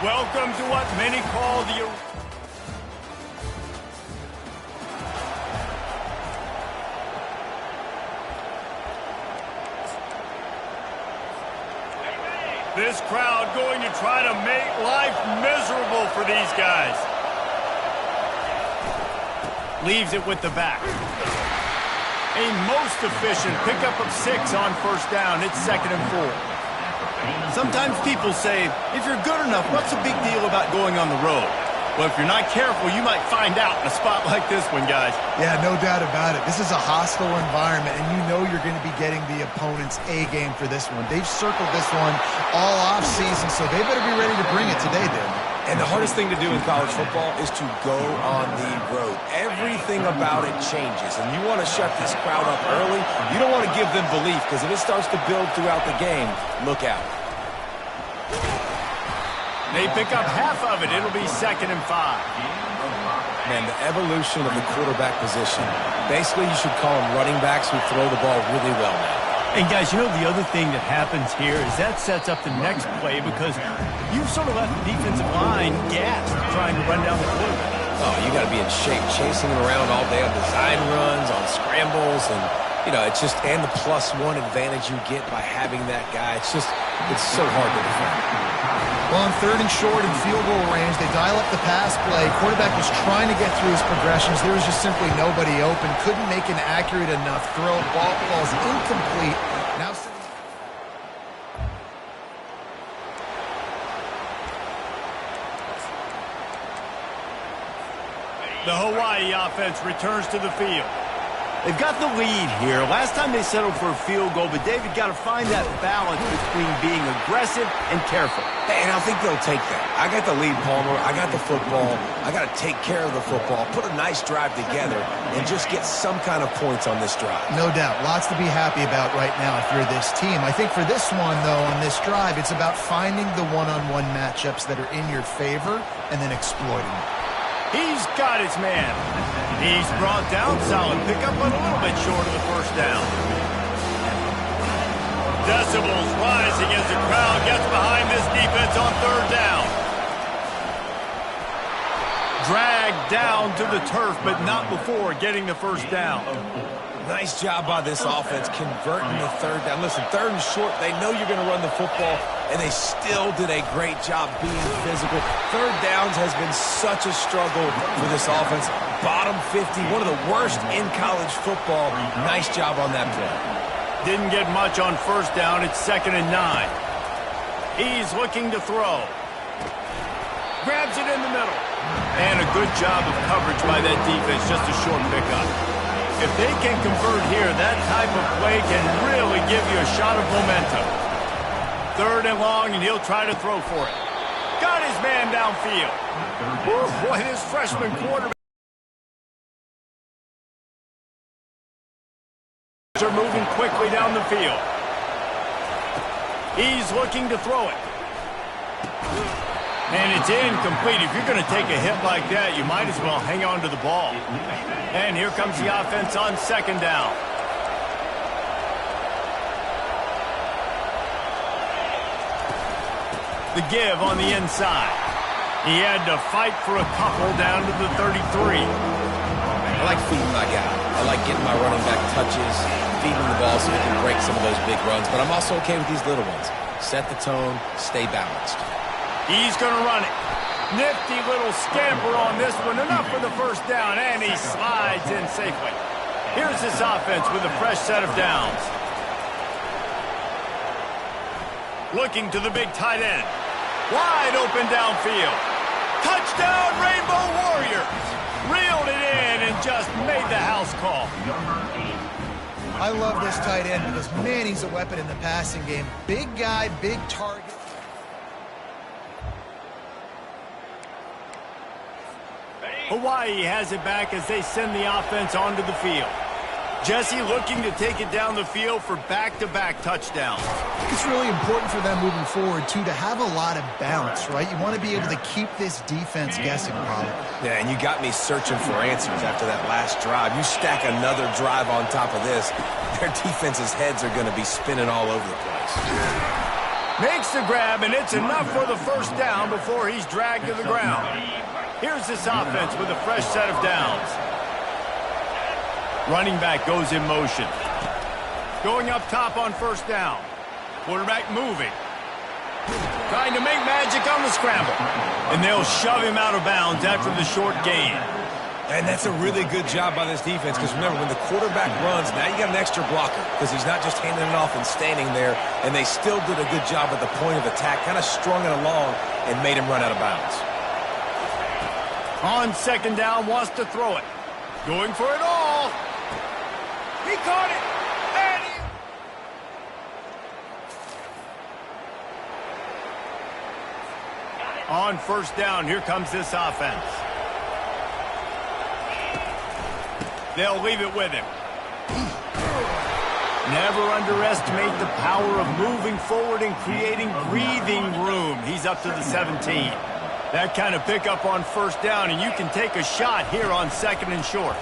Welcome to what many call the... This crowd going to try to make life miserable for these guys. Leaves it with the back. A most efficient pickup of 6 on first down. It's 2nd and 4. Sometimes people say, if you're good enough, what's the big deal about going on the road? Well, if you're not careful, you might find out in a spot like this one, guys. Yeah, no doubt about it. This is a hostile environment, and you know you're going to be getting the opponent's A-game for this one. They've circled this one all off-season, so they better be ready to bring it today, dude. And the hardest thing to do in college football is to go on the road. Everything about it changes, and you want to shut this crowd up early. You don't want to give them belief, because if it starts to build throughout the game, look out. They pick up half of it. It'll be 2nd and 5. Man, the evolution of the quarterback position. Basically, you should call them running backs who throw the ball really well now. And, guys, you know the other thing that happens here is that sets up the next play because you've sort of left the defensive line gassed trying to run down the quarterback. Oh, you got to be in shape, chasing him around all day on design runs, on scrambles, and, you know, it's just, and the +1 advantage you get by having that guy. It's so hard to defend. Well, on 3rd and short and field goal range, they dial up the pass play. Quarterback was trying to get through his progressions. There was just simply nobody open. Couldn't make an accurate enough throw. Ball's incomplete. Now the Hawaii offense returns to the field. They've got the lead here. Last time they settled for a field goal, but David got to find that balance between being aggressive and careful. And I think they'll take that. I got the lead, Palmer. I got the football. I got to take care of the football, put a nice drive together, and just get some kind of points on this drive. No doubt. Lots to be happy about right now if you're this team. I think for this one, though, on this drive, it's about finding the one-on-one matchups that are in your favor and then exploiting them. He's got his man. He's brought down, solid pickup, but a little bit short of the first down. Decibels rising as the crowd gets behind this defense on 3rd down. Dragged down to the turf, but not before getting the first down. Nice job by this offense converting the 3rd down. Listen, 3rd and short, they know you're going to run the football, and they still did a great job being physical. 3rd downs has been such a struggle for this offense. Bottom 50, one of the worst in college football. Nice job on that play. Didn't get much on first down. It's 2nd and 9. He's looking to throw. Grabs it in the middle. And a good job of coverage by that defense. Just a short pickup. If they can convert here, that type of play can really give you a shot of momentum. 3rd and long, and he'll try to throw for it. Got his man downfield. Woo, boy, this freshman quarterback are moving quickly down the field. He's looking to throw it. And it's incomplete. If you're going to take a hit like that, you might as well hang on to the ball. And here comes the offense on 2nd down. The give on the inside. He had to fight for a couple down to the 33. I like feeding my guy. I like getting my running back touches, feeding the ball so he can break some of those big runs. But I'm also okay with these little ones. Set the tone, stay balanced. He's going to run it. Nifty little scamper on this one. Enough for the first down, and he slides in safely. Here's this offense with a fresh set of downs. Looking to the big tight end. Wide open downfield. Touchdown, Rainbow Warriors. Reeled it in and just made the house call. I love this tight end because, man, he's a weapon in the passing game. Big guy, big target. Hawaii has it back as they send the offense onto the field. Jesse looking to take it down the field for back-to-back touchdowns. I think it's really important for them moving forward, too, to have a lot of balance, right? You want to be able to keep this defense guessing, Paul. Yeah, and you got me searching for answers after that last drive. You stack another drive on top of this, their defense's heads are going to be spinning all over the place. Makes the grab, and it's enough for the first down before he's dragged to the ground. Here's this offense with a fresh set of downs. Running back goes in motion. Going up top on first down. Quarterback moving. Trying to make magic on the scramble. And they'll shove him out of bounds after the short gain. And that's a really good job by this defense, because remember, when the quarterback runs, now you got an extra blocker, because he's not just handing it off and standing there, and they still did a good job at the point of attack, kind of strung it along and made him run out of bounds. On second down, wants to throw it. Going for it all. He caught it. And on first down, here comes this offense. They'll leave it with him. Never underestimate the power of moving forward and creating breathing room. He's up to the 17. That kind of pickup on first down, and you can take a shot here on second and short.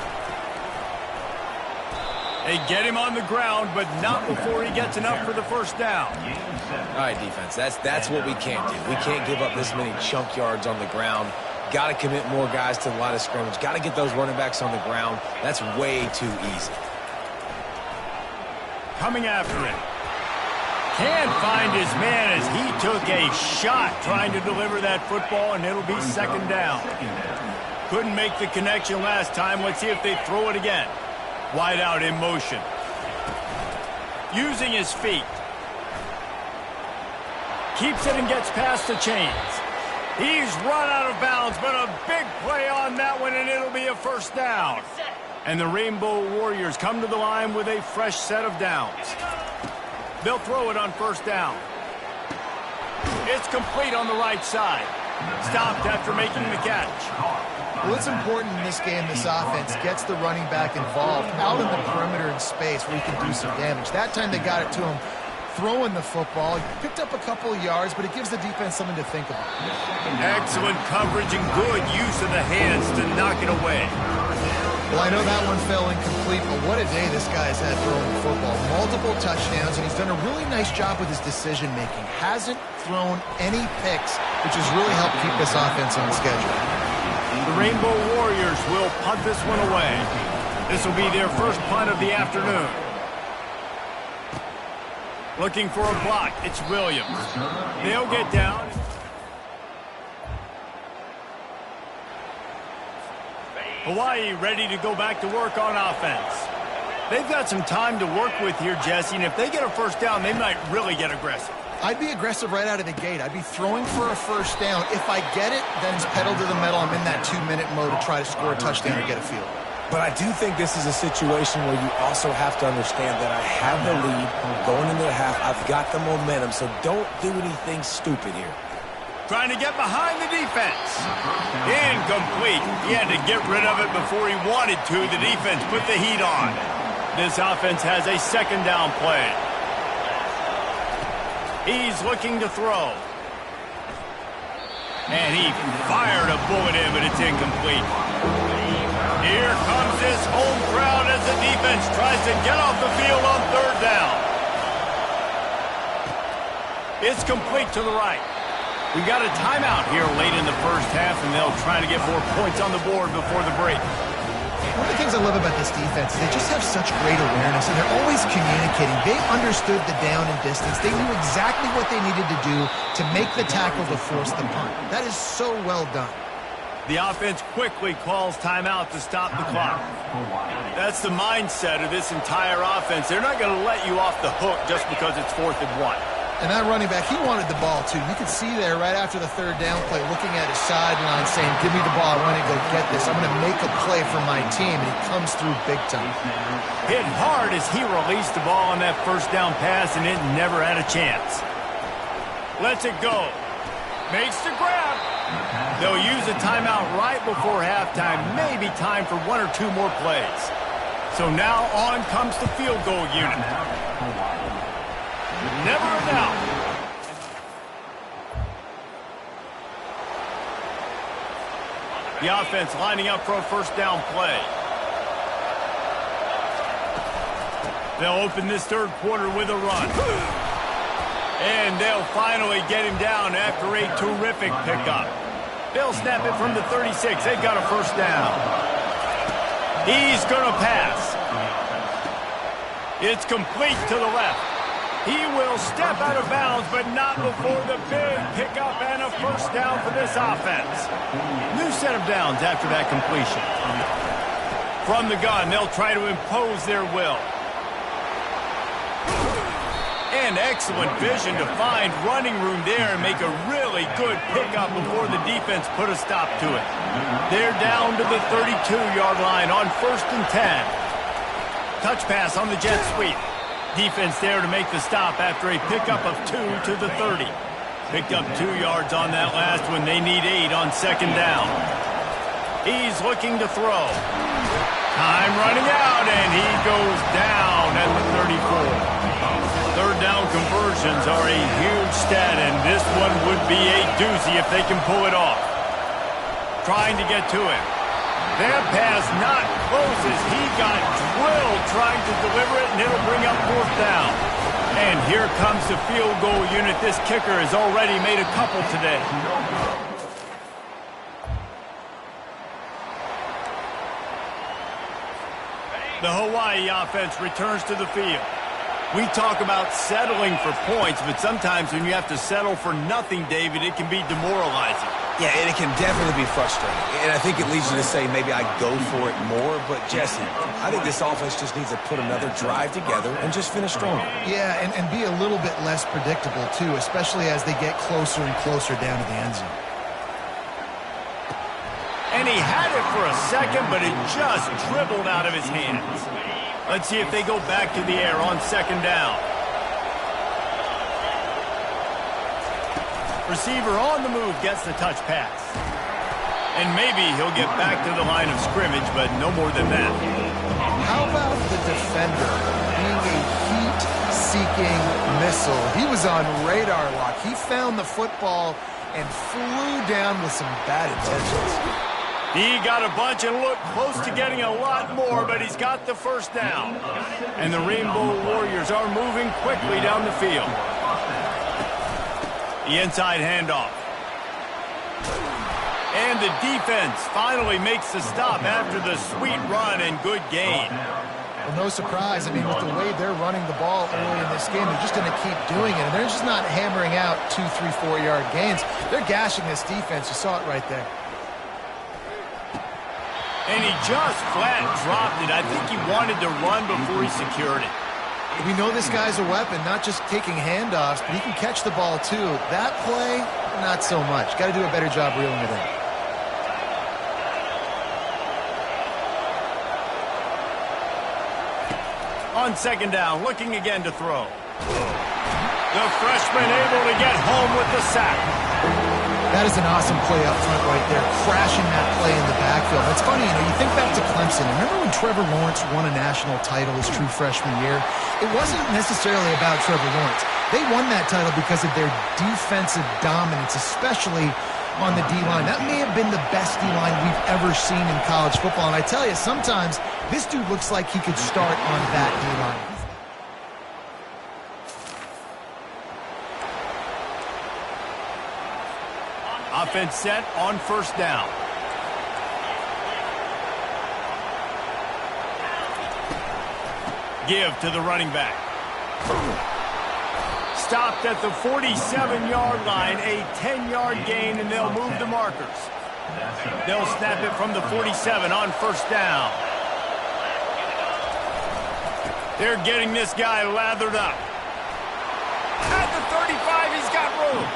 They get him on the ground, but not before he gets enough for the first down. All right, defense, that's what we can't do. We can't give up this many chunk yards on the ground. Got to commit more guys to the line of scrimmage. Got to get those running backs on the ground. That's way too easy. Coming after him. Can't find his man as he took a shot trying to deliver that football, and it'll be second down. Couldn't make the connection last time. Let's see if they throw it again. Wide out in motion. Using his feet. Keeps it and gets past the chains. He's run out of bounds, but a big play on that one, and it'll be a first down. And the Rainbow Warriors come to the line with a fresh set of downs. They'll throw it on first down. It's complete on the right side. Stopped after making the catch. Well, it's important in this game, this offense gets the running back involved out in the perimeter in space where he can do some damage. That time they got it to him throwing the football. He picked up a couple of yards, but it gives the defense something to think about. Excellent coverage and good use of the hands to knock it away. Well, I know that one fell incomplete, but what a day this guy's had throwing the football. Multiple touchdowns, and he's done a really nice job with his decision-making. Hasn't thrown any picks, which has really helped keep this offense on schedule. The Rainbow Warriors will punt this one away. This will be their first punt of the afternoon. Looking for a block. It's Williams. They'll get down. Hawaii ready to go back to work on offense. They've got some time to work with here, Jesse, and if they get a first down, they might really get aggressive. I'd be aggressive right out of the gate. I'd be throwing for a first down. If I get it, then it's pedal to the metal. I'm in that 2-minute mode to try to score a touchdown or get a field goal. But I do think this is a situation where you also have to understand that I have the lead going into the half. I've got the momentum, so don't do anything stupid here. Trying to get behind the defense. Incomplete. He had to get rid of it before he wanted to. The defense put the heat on. This offense has a second down play. He's looking to throw. And he fired a bullet in, but it's incomplete. Here comes this home crowd as the defense tries to get off the field on third down. It's complete to the right. We've got a timeout here late in the first half, and they'll try to get more points on the board before the break. One of the things I love about this defense is they just have such great awareness, and they're always communicating. They understood the down and distance. They knew exactly what they needed to do to make the tackle to force the punt. That is so well done. The offense quickly calls timeout to stop the clock. That's the mindset of this entire offense. They're not going to let you off the hook just because it's 4th and 1. And that running back, he wanted the ball, too. You could see there right after the third down play, looking at his sideline, saying, give me the ball. I want to go get this. I'm going to make a play for my team. And he comes through big time. Hit hard as he released the ball on that first down pass, and it never had a chance. Lets it go. Makes the grab. They'll use a timeout right before halftime. Maybe time for 1 or 2 more plays. So now on comes the field goal unit. Never a doubt. The offense lining up for a first down play. They'll open this third quarter with a run. And they'll finally get him down after a terrific pickup. They'll snap it from the 36. They've got a first down. He's going to pass. It's complete to the left. He will step out of bounds, but not before the big pickup and a first down for this offense. New set of downs after that completion. From the gun, they'll try to impose their will. And excellent vision to find running room there and make a really good pickup before the defense put a stop to it. They're down to the 32-yard line on 1st and 10. Touch pass on the jet sweep. Defense there to make the stop after a pickup of 2 to the 30. Picked up 2 yards on that last one. They need 8 on 2nd down. He's looking to throw. Time running out, and he goes down at the 34. 3rd down conversions are a huge stat, and this one would be a doozy if they can pull it off. Trying to get to him. That pass not close as he got drilled trying to deliver it, and it'll bring up 4th down. And here comes the field goal unit. This kicker has already made a couple today. The Hawaii offense returns to the field. We talk about settling for points, but sometimes when you have to settle for nothing, David, it can be demoralizing. Yeah, and it can definitely be frustrating. And I think it leads you to say maybe I go for it more. But, Jesse, I think this offense just needs to put another drive together and just finish strong. Yeah, and be a little bit less predictable, too, especially as they get closer and closer down to the end zone. And he had it for a second, but it just dribbled out of his hands. Let's see if they go back to the air on 2nd down. Receiver on the move gets the touch pass. And maybe he'll get back to the line of scrimmage, but no more than that. How about the defender being a heat-seeking missile? He was on radar lock. He found the football and flew down with some bad intentions. He got a bunch and looked close to getting a lot more, but he's got the first down. And the Rainbow Warriors are moving quickly down the field. The inside handoff. And the defense finally makes the stop after the sweet run and good gain. Well, no surprise. I mean, with the way they're running the ball early in this game, they're just going to keep doing it. And they're just not hammering out 2, 3, 4-yard gains. They're gashing this defense. You saw it right there. And he just flat dropped it. I think he wanted to run before he secured it. We know this guy's a weapon, not just taking handoffs, but he can catch the ball too. That play, not so much. Got to do a better job reeling it in. On 2nd down, looking again to throw. The freshman able to get home with the sack. That is an awesome play up front right there, crashing that play in the backfield. It's funny, you think back to Clemson. Remember when Trevor Lawrence won a national title his true freshman year? It wasn't necessarily about Trevor Lawrence. They won that title because of their defensive dominance, especially on the D-line. That may have been the best D-line we've ever seen in college football. And I tell you, sometimes this dude looks like he could start on that D-line. Offense set on 1st down. Give to the running back. Stopped at the 47-yard line, a 10-yard gain, and they'll move the markers. They'll snap it from the 47 on 1st down. They're getting this guy lathered up. At the 35, he's got room.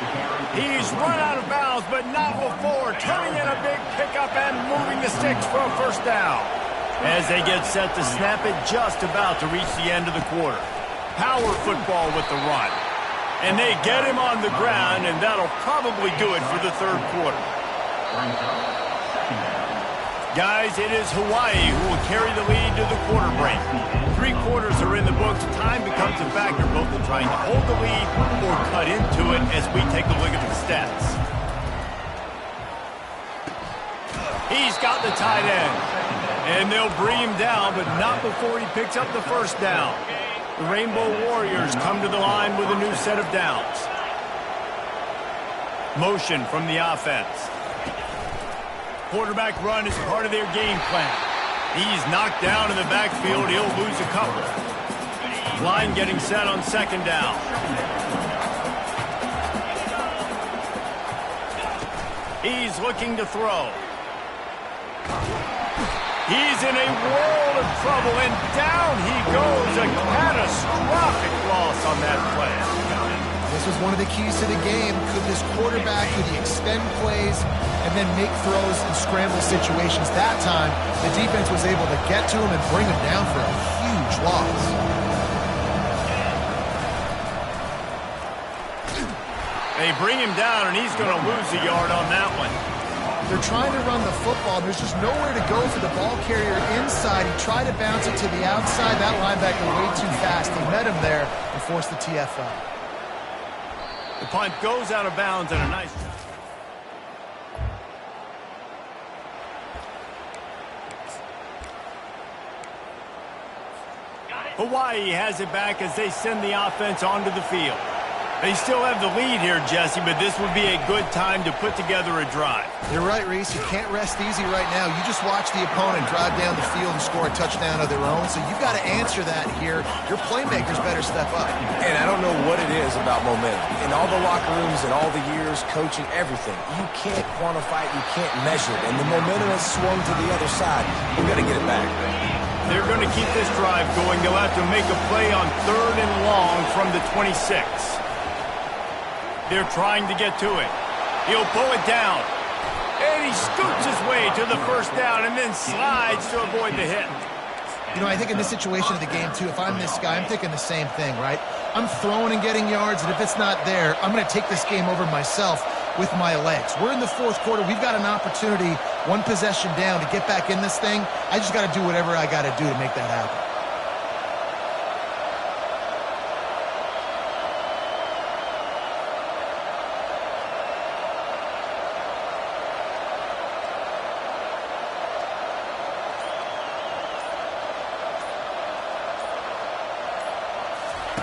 He's run out of bounds, but not before turning in a big pickup and moving the sticks for a 1st down. As they get set to snap it, just about to reach the end of the quarter. Power football with the run. And they get him on the ground, and that'll probably do it for the 3rd quarter. Guys, it is Hawaii who will carry the lead to the quarter break. 3 quarters are in the books. Time becomes a factor both in trying to hold the lead or cut into it as we take a look at the stats. He's got the tight end. And they'll bring him down, but not before he picks up the 1st down. The Rainbow Warriors come to the line with a new set of downs. Motion from the offense. Quarterback run is part of their game plan. He's knocked down in the backfield. He'll lose a couple. Line getting set on second down. He's looking to throw. He's in a world of trouble, and down he goes. A catastrophic loss on that play. This was one of the keys to the game. Could this quarterback, could he extend plays and then make throws in scramble situations? That time, the defense was able to get to him and bring him down for a huge loss. They bring him down, and he's going to lose a yard on that one. They're trying to run the football. There's just nowhere to go for the ball carrier inside. He tried to bounce it to the outside. That linebacker way too fast. He met him there and forced the TFL. The punt goes out of bounds and a nice... Hawaii has it back as they send the offense onto the field. They still have the lead here, Jesse, but this would be a good time to put together a drive. You're right, Reese. You can't rest easy right now. You just watch the opponent drive down the field and score a touchdown of their own, so you've got to answer that here. Your playmakers better step up. And I don't know what it is about momentum. In all the locker rooms and all the years, coaching, everything, you can't quantify it, you can't measure it. And the momentum has swung to the other side. We've got to get it back. They're going to keep this drive going. They'll have to make a play on 3rd and long from the 26. They're trying to get to it. He'll pull it down. And he scoots his way to the first down and then slides to avoid the hit. You know, I think in this situation of the game, too, if I'm this guy, I'm thinking the same thing, right? I'm throwing and getting yards, and if it's not there, I'm going to take this game over myself with my legs. We're in the 4th quarter. We've got an opportunity, one possession down, to get back in this thing. I just got to do whatever I got to do to make that happen.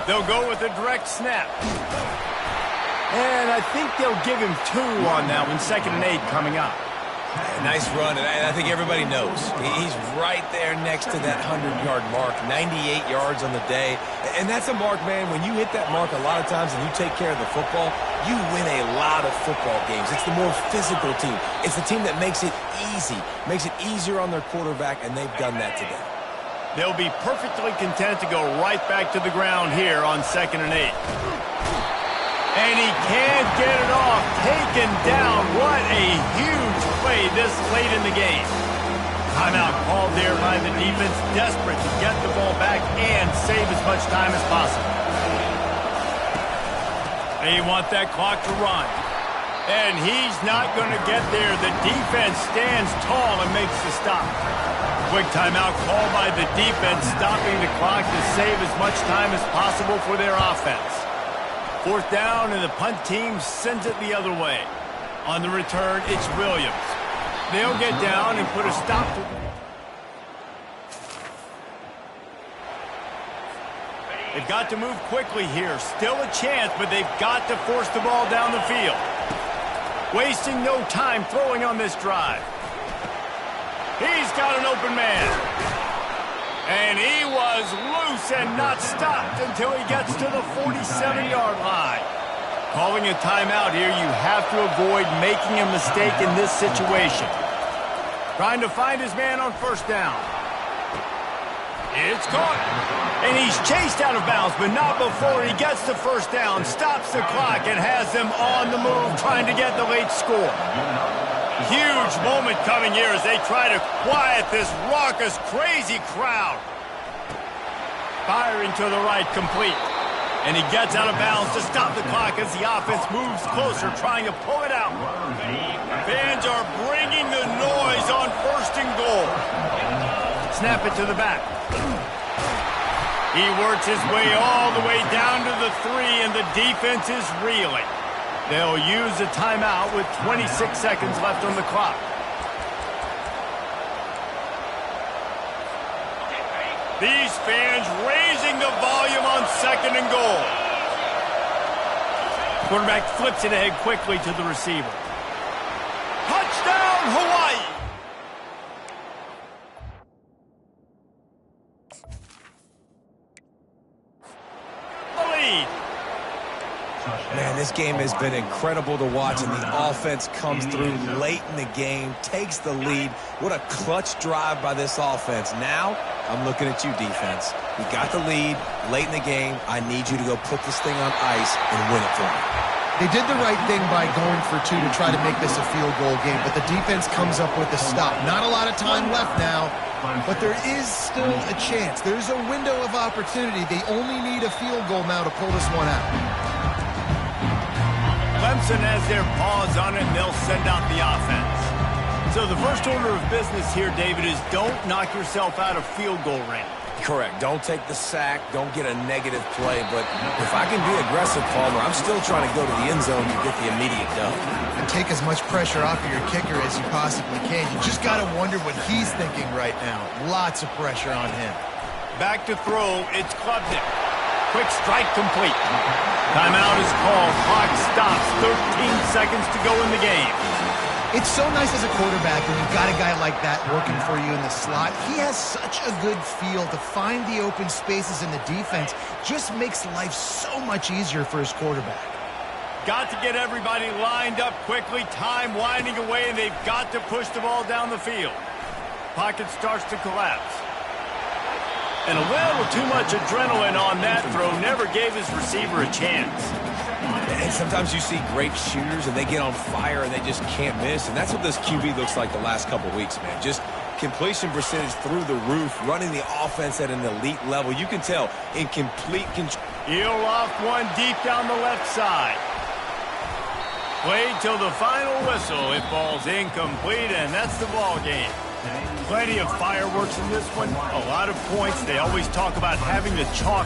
They'll go with a direct snap. And I think they'll give him 2 on that one. 2nd and 8 coming up. Nice run, and I think everybody knows. He's right there next to that 100-yard mark, 98 yards on the day. And that's a mark, man. When you hit that mark a lot of times and you take care of the football, you win a lot of football games. It's the more physical team. It's the team that makes it easy, makes it easier on their quarterback, and they've done that today. They'll be perfectly content to go right back to the ground here on 2nd and 8. And he can't get it off. Taken down. What a huge play this late in the game. Timeout called there by the defense, desperate to get the ball back and save as much time as possible. They want that clock to run. And he's not going to get there. The defense stands tall and makes the stop. Quick timeout called by the defense, stopping the clock to save as much time as possible for their offense. 4th down, and the punt team sends it the other way. On the return, it's Williams. They'll get down and put a stop to it. They've got to move quickly here. Still a chance, but they've got to force the ball down the field. Wasting no time throwing on this drive. He's got an open man. And he was loose and not stopped until he gets to the 47-yard line. Calling a timeout here, you have to avoid making a mistake in this situation. Trying to find his man on 1st down. It's caught. And he's chased out of bounds, but not before he gets to 1st down, stops the clock, and has them on the move trying to get the late score. Huge moment coming here as they try to quiet this raucous, crazy crowd. Firing to the right, complete. And he gets out of bounds to stop the clock as the offense moves closer, trying to pull it out. Fans are bringing the noise on 1st and goal. Snap it to the back. He works his way all the way down to the 3, and the defense is reeling. They'll use a timeout with 26 seconds left on the clock. These fans raising the volume on 2nd and goal. Quarterback flips it ahead quickly to the receiver. Touchdown, Hawaii! The lead. Man, this game has been incredible to watch, and the offense comes through late in the game, takes the lead. What a clutch drive by this offense. Now, I'm looking at you, defense. We got the lead late in the game. I need you to go put this thing on ice and win it for me. They did the right thing by going for 2 to try to make this a field goal game, but the defense comes up with a stop. Not a lot of time left now, but there is still a chance. There's a window of opportunity. They only need a field goal now to pull this one out. Clemson has their paws on it, and they'll send out the offense. So the first order of business here, David, is don't knock yourself out of field goal range. Correct. Don't take the sack. Don't get a negative play. But if I can be aggressive, Palmer, I'm still trying to go to the end zone to get the immediate dub. And take as much pressure off of your kicker as you possibly can. You just got to wonder what he's thinking right now. Lots of pressure on him. Back to throw. It's Clemson. Quick strike complete. Timeout is called. Clock stops. 13 seconds to go in the game. It's so nice as a quarterback when you've got a guy like that working for you in the slot. He has such a good feel to find the open spaces in the defense. Just makes life so much easier for his quarterback. Got to get everybody lined up quickly. Time winding away, and they've got to push the ball down the field. Pocket starts to collapse. And a little too much adrenaline on that throw never gave his receiver a chance. And sometimes you see great shooters, and they get on fire, and they just can't miss. And that's what this QB looks like the last couple weeks, man. Just completion percentage through the roof, running the offense at an elite level. You can tell in complete control. He'll loft one deep down the left side. Played till the final whistle. It falls incomplete, and that's the ball game. Plenty of fireworks in this one. A lot of points. They always talk about having the chalk